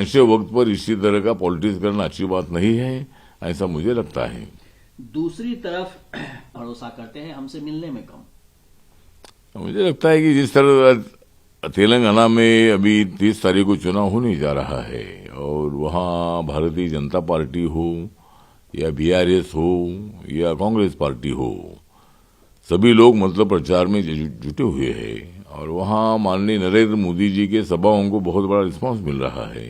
ऐसे वक्त पर इसी तरह का पॉलिटिक्स करना अच्छी बात नहीं है, ऐसा मुझे लगता है। दूसरी तरफ भरोसा करते हैं हमसे मिलने में कम। मुझे लगता है कि जिस तरह तेलंगाना में अभी 30 तारीख को चुनाव होने जा रहा है और वहाँ भारतीय जनता पार्टी हो या बीआरएस हो या कांग्रेस पार्टी हो, सभी लोग मतलब प्रचार में जुटे हुए हैं और वहाँ माननीय नरेंद्र मोदी जी के सभाओं को बहुत बड़ा रिस्पांस मिल रहा है।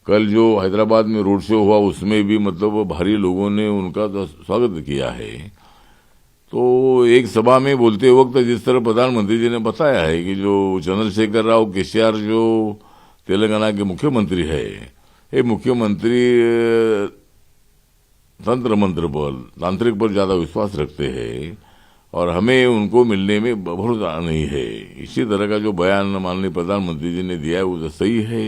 कल जो हैदराबाद में रोड शो हुआ उसमें भी मतलब भारी लोगों ने उनका तो स्वागत किया है। तो एक सभा में बोलते वक्त जिस तरह प्रधानमंत्री जी ने बताया है कि जो चंद्रशेखर राव केसीआर जो तेलंगाना के मुख्यमंत्री है, ये मुख्यमंत्री तंत्र मंत्र पर तांत्रिक पर ज्यादा विश्वास रखते हैं और हमें उनको मिलने में भरोसा नहीं है। इसी तरह का जो बयान माननीय प्रधानमंत्री जी ने दिया है वो तो सही है,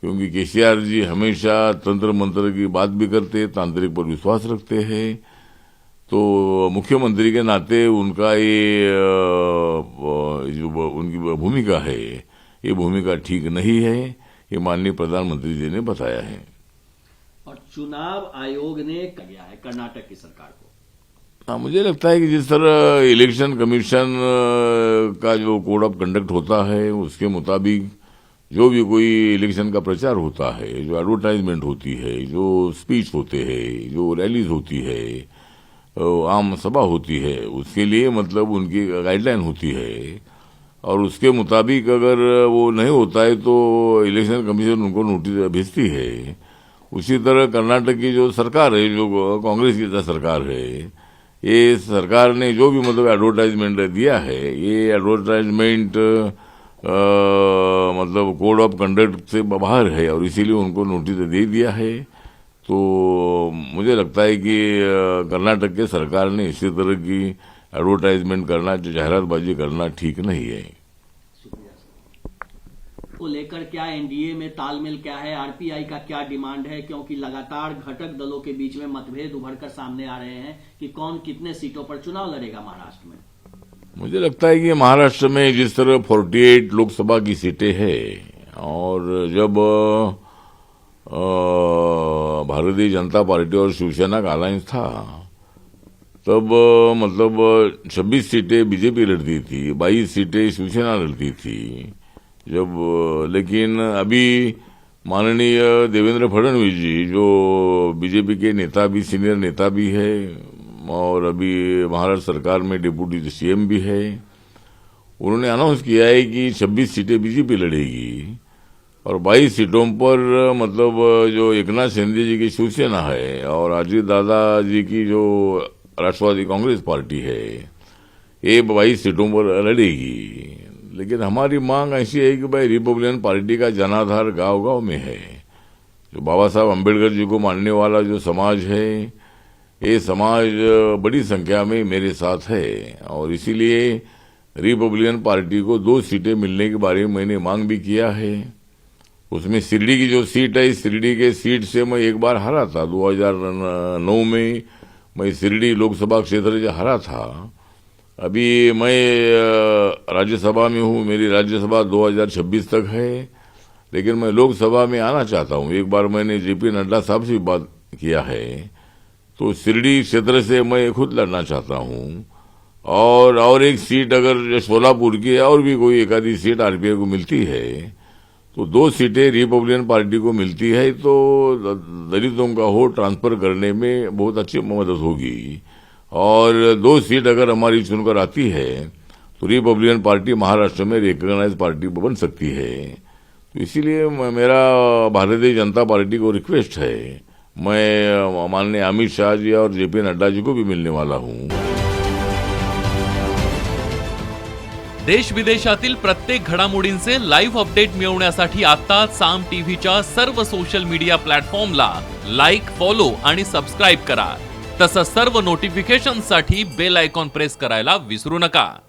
क्योंकि केसीआर जी हमेशा तंत्र मंत्र की बात भी करते, तांत्रिक पर विश्वास रखते हैं। तो मुख्यमंत्री के नाते उनका ये जो उनकी भूमिका है, ये भूमिका ठीक नहीं है, ये माननीय प्रधानमंत्री जी ने बताया है। और चुनाव आयोग ने किया है कर्नाटक की सरकार को। हाँ, मुझे लगता है कि जिस तरह इलेक्शन कमीशन का जो कोड ऑफ कंडक्ट होता है उसके मुताबिक जो भी कोई इलेक्शन का प्रचार होता है, जो एडवर्टाइजमेंट होती है, जो स्पीच होते हैं, जो रैलीज होती है, आम सभा होती है, उसके लिए मतलब उनकी गाइडलाइन होती है और उसके मुताबिक अगर वो नहीं होता है तो इलेक्शन कमीशन उनको नोटिस भेजती है। उसी तरह कर्नाटक की जो सरकार है, जो कांग्रेस की सरकार है, ये सरकार ने जो भी मतलब एडवर्टाइजमेंट दिया है, ये एडवर्टाइजमेंट मतलब कोड ऑफ कंडक्ट से बाहर है और इसीलिए उनको नोटिस दे दिया है। तो मुझे लगता है कि कर्नाटक के सरकार ने इसी तरह की एडवर्टाइजमेंट करना, जो जाहिरातबाजी करना ठीक नहीं है। को लेकर क्या एनडीए में तालमेल क्या है, आरपीआई का क्या डिमांड है, क्योंकि लगातार घटक दलों के बीच में मतभेद उभरकर सामने आ रहे हैं कि कौन कितने सीटों पर चुनाव लड़ेगा महाराष्ट्र में। मुझे लगता है कि महाराष्ट्र में जिस तरह 48 लोकसभा की सीटें हैं और जब भारतीय जनता पार्टी और शिवसेना का अलायंस था तब मतलब 26 सीटें बीजेपी लड़ती थी, 22 सीटें शिवसेना लड़ती थी। जब लेकिन अभी माननीय देवेंद्र फडणवीस जी जो बीजेपी के नेता भी, सीनियर नेता भी है और अभी महाराष्ट्र सरकार में डिप्टी सीएम भी है, उन्होंने अनाउंस किया है कि 26 सीटें बीजेपी लड़ेगी और 22 सीटों पर मतलब जो एकनाथ शिंदे जी की शिवसेना है और अजित दादा जी की जो राष्ट्रवादी कांग्रेस पार्टी है, ये 22 सीटों पर लड़ेगी। लेकिन हमारी मांग ऐसी है कि भाई रिपब्लिकन पार्टी का जनाधार गांव-गांव में है। जो बाबा साहब अम्बेडकर जी को मानने वाला जो समाज है, ये समाज बड़ी संख्या में मेरे साथ है और इसीलिए रिपब्लिकन पार्टी को 2 सीटें मिलने के बारे में मैंने मांग भी किया है। उसमें शिरडी की जो सीट है, शिरडी के सीट से मैं एक बार हारा था, 2009 में मैं शिरडी लोकसभा क्षेत्र से हारा था। अभी मैं राज्यसभा में हूँ, मेरी राज्यसभा 2026 तक है, लेकिन मैं लोकसभा में आना चाहता हूँ। एक बार मैंने जेपी नड्डा साहब से बात किया है, तो शिरडी क्षेत्र से मैं खुद लड़ना चाहता हूँ और एक सीट अगर सोलापुर की और भी कोई एक आधी सीट आरपीआई को मिलती है तो 2 सीटें रिपब्लिकन पार्टी को मिलती है तो दलितों का वोट ट्रांसफर करने में बहुत अच्छी मदद होगी और 2 सीट अगर हमारी चुनकर आती है तो रिपब्लिकन पार्टी महाराष्ट्र में रिकॉग्नाइज पार्टी बन सकती है। तो इसीलिए मेरा भारतीय जनता पार्टी को रिक्वेस्ट है, मैं माननीय अमित शाह जी और जेपी नड्डा जी को भी मिलने वाला हूँ। देश विदेशातील प्रत्येक घडामोडींचे लाईव्ह अपडेट मिळवण्यासाठी आता साम टीव्हीच्या सर्व सोशल मीडिया प्लॅटफॉर्मला लाईक, फॉलो आणि सबस्क्राइब करा। तसंच सर्व नोटिफिकेशनसाठी बेल आयकॉन प्रेस करायला विसरू नका।